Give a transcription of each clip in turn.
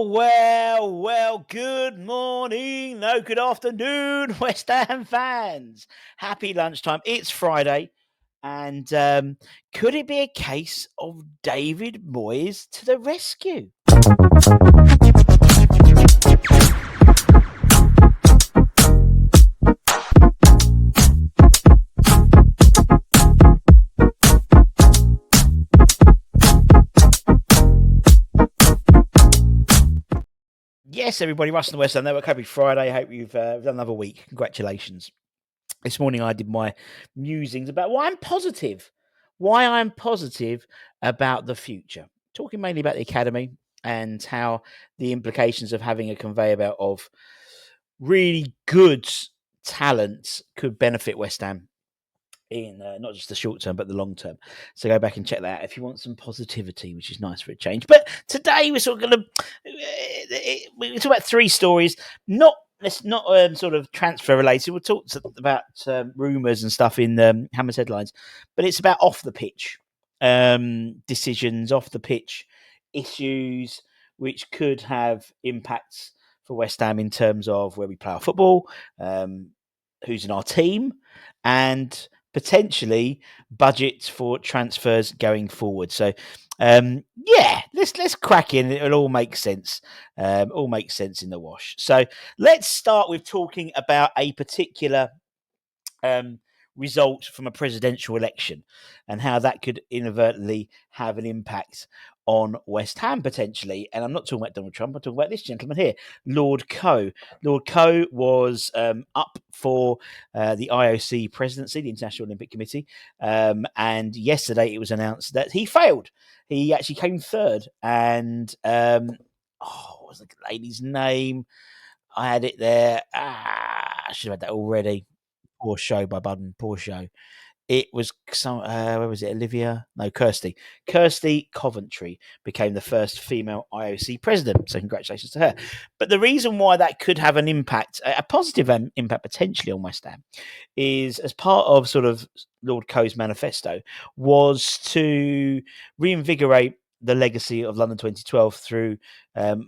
Well, good morning, no, good afternoon, West Ham fans. Happy lunchtime. It's Friday, and could it be a case of David Moyes to the rescue? Yes, everybody, Russ and the West Ham Network. Happy Friday. I hope you've done another week. Congratulations. This morning I did my musings about why I'm positive about the future. Talking mainly about the academy and how the implications of having a conveyor belt of really good talent could benefit West Ham in not just the short term but the long term. So go back and check that out if you want some positivity, which is nice for a change. But today we're sort of going to we talk about three stories, not sort of transfer related. We'll talk about rumours and stuff in Hammer's headlines, but it's about off the pitch decisions, off the pitch issues, which could have impacts for West Ham in terms of where we play our football, who's in our team, and potentially budgets for transfers going forward. So, let's crack in. It'll all make sense. All makes sense in the wash. So let's start with talking about a particular result from a presidential election and how that could inadvertently have an impact on West Ham potentially. And I'm not talking about Donald Trump, I'm talking about this gentleman here, Lord 𝙋𝙏. Lord 𝙋𝙏 was up for the IOC presidency, the International Olympic Committee, and yesterday it was announced that he failed. He actually came third, and what was the lady's name? I had it there. I should have had that already. Poor show by Budden. Poor show. It was some. Where was it? Olivia? No, Kirsty. Kirsty Coventry became the first female IOC president. So congratulations to her. But the reason why that could have an impact, a positive impact potentially on West Ham, is as part of sort of Lord 𝙋𝙏's manifesto was to reinvigorate the legacy of London 2012 through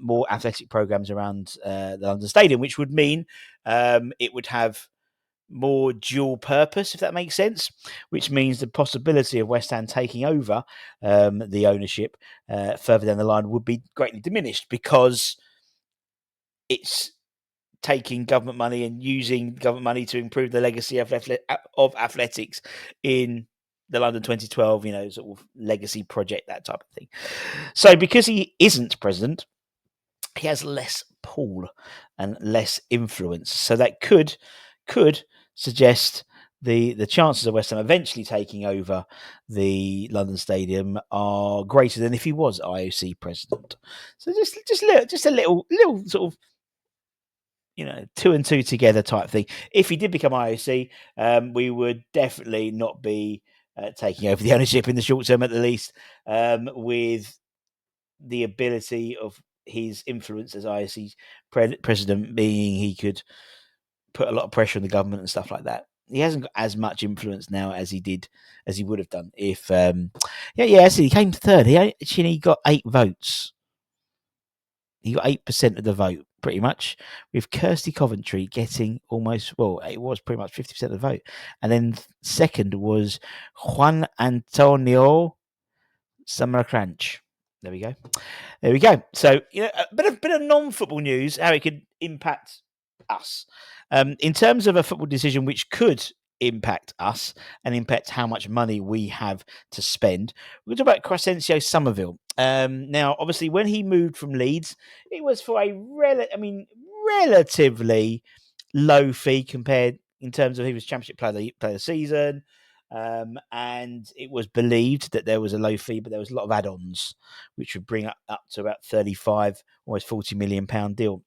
more athletic programs around the London Stadium, which would mean it would have more dual purpose, if that makes sense, which means the possibility of West Ham taking over the ownership further down the line would be greatly diminished because it's taking government money and using government money to improve the legacy of athletics in the London 2012, sort of legacy project, that type of thing. So because he isn't president, he has less pull and less influence. So that could suggest the chances of West Ham eventually taking over the London Stadium are greater than if he was IOC president. So just a little sort of two and two together type thing. If he did become IOC, we would definitely not be taking over the ownership in the short term, at the least, with the ability of his influence as IOC president being he could put a lot of pressure on the government and stuff like that. He hasn't got as much influence now as he would have done if he came third. He actually got 8 votes. He got 8% of the vote, pretty much, with Kirsty Coventry getting almost, it was pretty much 50% of the vote. And then second was Juan Antonio 𝙋𝙏. There we go. So, a bit of non-football news, how it could impact us. In terms of a football decision which could impact us and impact how much money we have to spend, we're going to talk about 𝙋𝙏 𝙋𝙏. Now, obviously, when he moved from Leeds, it was for a relatively low fee compared in terms of he was Championship player of the season. And it was believed that there was a low fee, but there was a lot of add-ons, which would bring up to about 35, almost 40 million pound deal.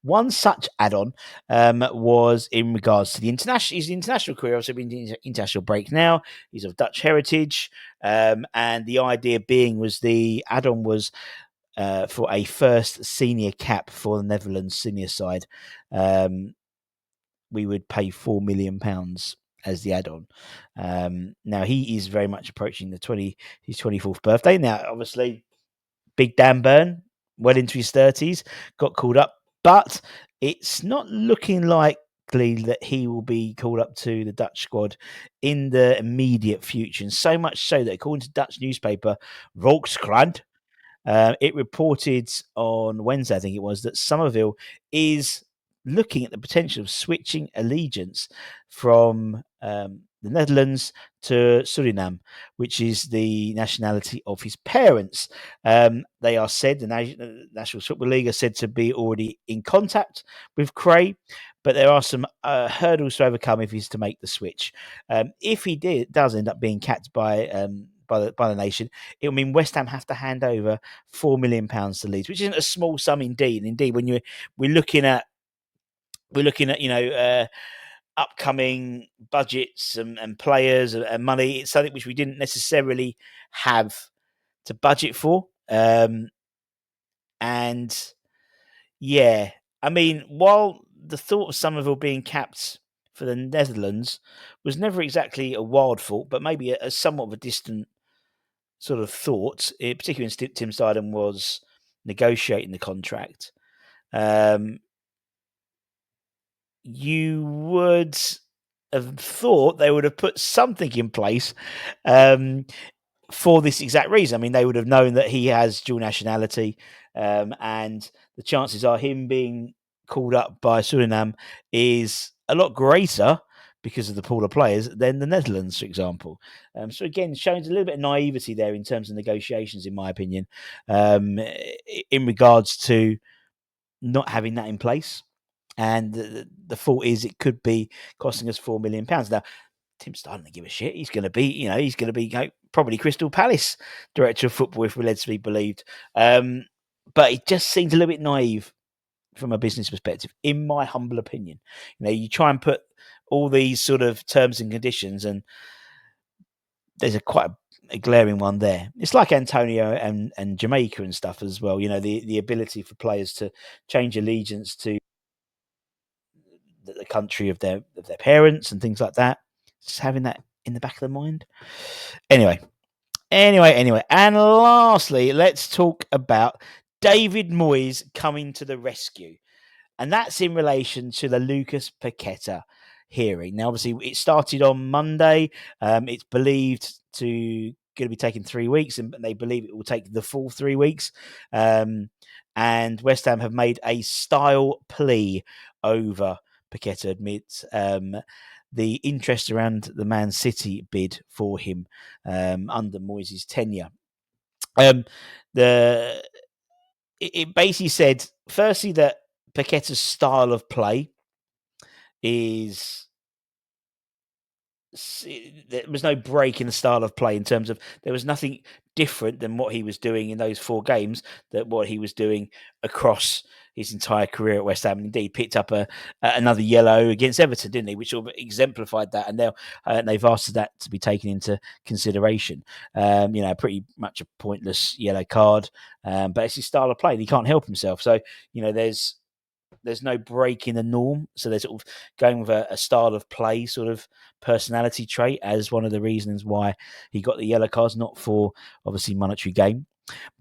One such add-on was in regards to his international career. Obviously, been in international break now. He's of Dutch heritage, and the idea being was the add-on was for a first senior cap for the Netherlands senior side. We would pay £4 million as the add-on. Now he is very much approaching his 24th birthday. Now, obviously, big Dan Burn, well into his 30s, got called up, but it's not looking likely that he will be called up to the Dutch squad in the immediate future. And so much so that, according to Dutch newspaper Volkskrant, it reported on Wednesday, I think it was, that Somerville is looking at the potential of switching allegiance from the Netherlands to Suriname, which is the nationality of his parents. They are said, the National Football League are said to be already in contact with 𝙋𝙃, but there are some hurdles to overcome if he's to make the switch. If he does end up being capped by the nation, it will mean West Ham have to hand over £4 million to Leeds, which isn't a small sum indeed. Indeed, when we're looking at upcoming budgets and players and money, it's something which we didn't necessarily have to budget for. And yeah, I mean, while the thought of Somerville being capped for the Netherlands was never exactly a wild thought, but maybe a somewhat of a distant sort of thought, particularly when Tim Steidten was negotiating the contract, you would have thought they would have put something in place for this exact reason. I mean, they would have known that he has dual nationality, and the chances are him being called up by Suriname is a lot greater because of the pool of players than the Netherlands, for example. So again, showing a little bit of naivety there in terms of negotiations, in my opinion, in regards to not having that in place. And the thought is it could be costing us £4 million. Now, Tim's starting to give a shit. He's going to be, probably Crystal Palace director of football, if we're led to be believed. But it just seems a little bit naive from a business perspective, in my humble opinion. You try and put all these sort of terms and conditions, and there's quite a glaring one there. It's like Antonio and Jamaica and stuff as well. The ability for players to change allegiance to the country of their parents and things like that. Just having that in the back of the mind. Anyway. And lastly, let's talk about David Moyes coming to the rescue. And that's in relation to the Lucas Paqueta hearing. Now, obviously, it started on Monday. It's believed going to be taking 3 weeks, and they believe it will take the full 3 weeks. And West Ham have made a style plea over Paqueta, admits the interest around the Man City bid for him under Moyes' tenure. It basically said, firstly, that Paqueta's style of play is... there was no break in the style of play in terms of there was nothing different than what he was doing in those 4 games, that what he was doing across his entire career at West Ham. Indeed, picked up another yellow against Everton, didn't he? Which sort of exemplified that, and they've asked for that to be taken into consideration. Pretty much a pointless yellow card, but it's his style of play, and he can't help himself. So there's no break in the norm. So they're sort of going with a style of play sort of personality trait as one of the reasons why he got the yellow cards, not for obviously monetary gain.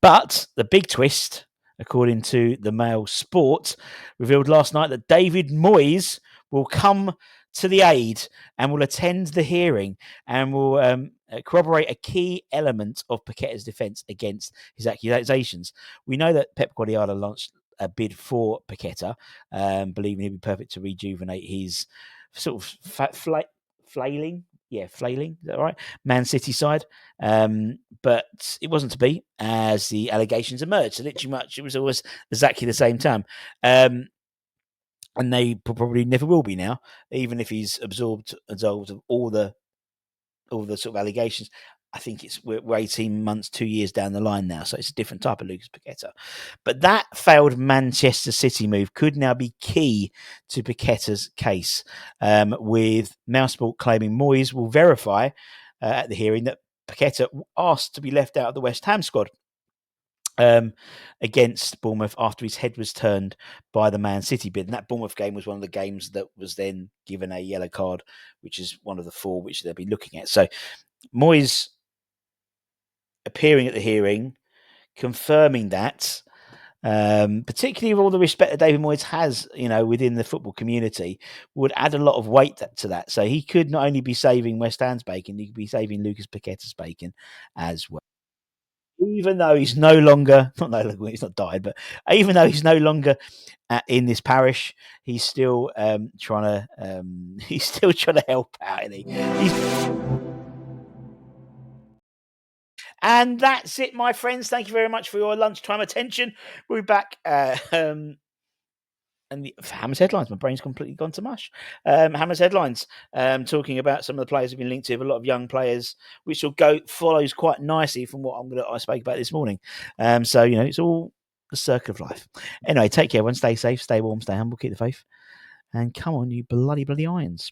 But the big twist, according to the Mail Sport, revealed last night that David Moyes will come to the aid and will attend the hearing and will corroborate a key element of Paqueta's defence against his accusations. We know that Pep Guardiola launched a bid for Paqueta, believing he'd be perfect to rejuvenate his sort of flailing. Yeah, flailing. Is that right? Man City side. But it wasn't to be, as the allegations emerged. So literally it was always exactly the same time. And they probably never will be now, even if he's absolved of all the sort of allegations. I think we're 18 months, 2 years down the line now, so it's a different type of Lucas Paqueta. But that failed Manchester City move could now be key to Paqueta's case, with Mousport claiming Moyes will verify at the hearing that Paqueta asked to be left out of the West Ham squad against Bournemouth after his head was turned by the Man City bid. And that Bournemouth game was one of the games that was then given a yellow card, which is one of the 4 which they'll be looking at. So Moyes appearing at the hearing, confirming that, particularly with all the respect that David Moyes has, within the football community, would add a lot of weight to that. So he could not only be saving West Ham's bacon, he could be saving Lucas Paqueta's bacon as well. Even though he's no longer, not no longer, he's not died, but even though he's no longer in this parish, he's still trying to he's still trying to help out. Isn't he? And that's it, my friends. Thank you very much for your lunchtime attention. We'll be back. And Hammer's headlines. My brain's completely gone to mush. Hammer's headlines, talking about some of the players we've been linked to, a lot of young players, which follows quite nicely from what I spoke about this morning. So it's all the circle of life. Anyway, take care, everyone. Stay safe, stay warm, stay humble, keep the faith, and come on, you bloody irons.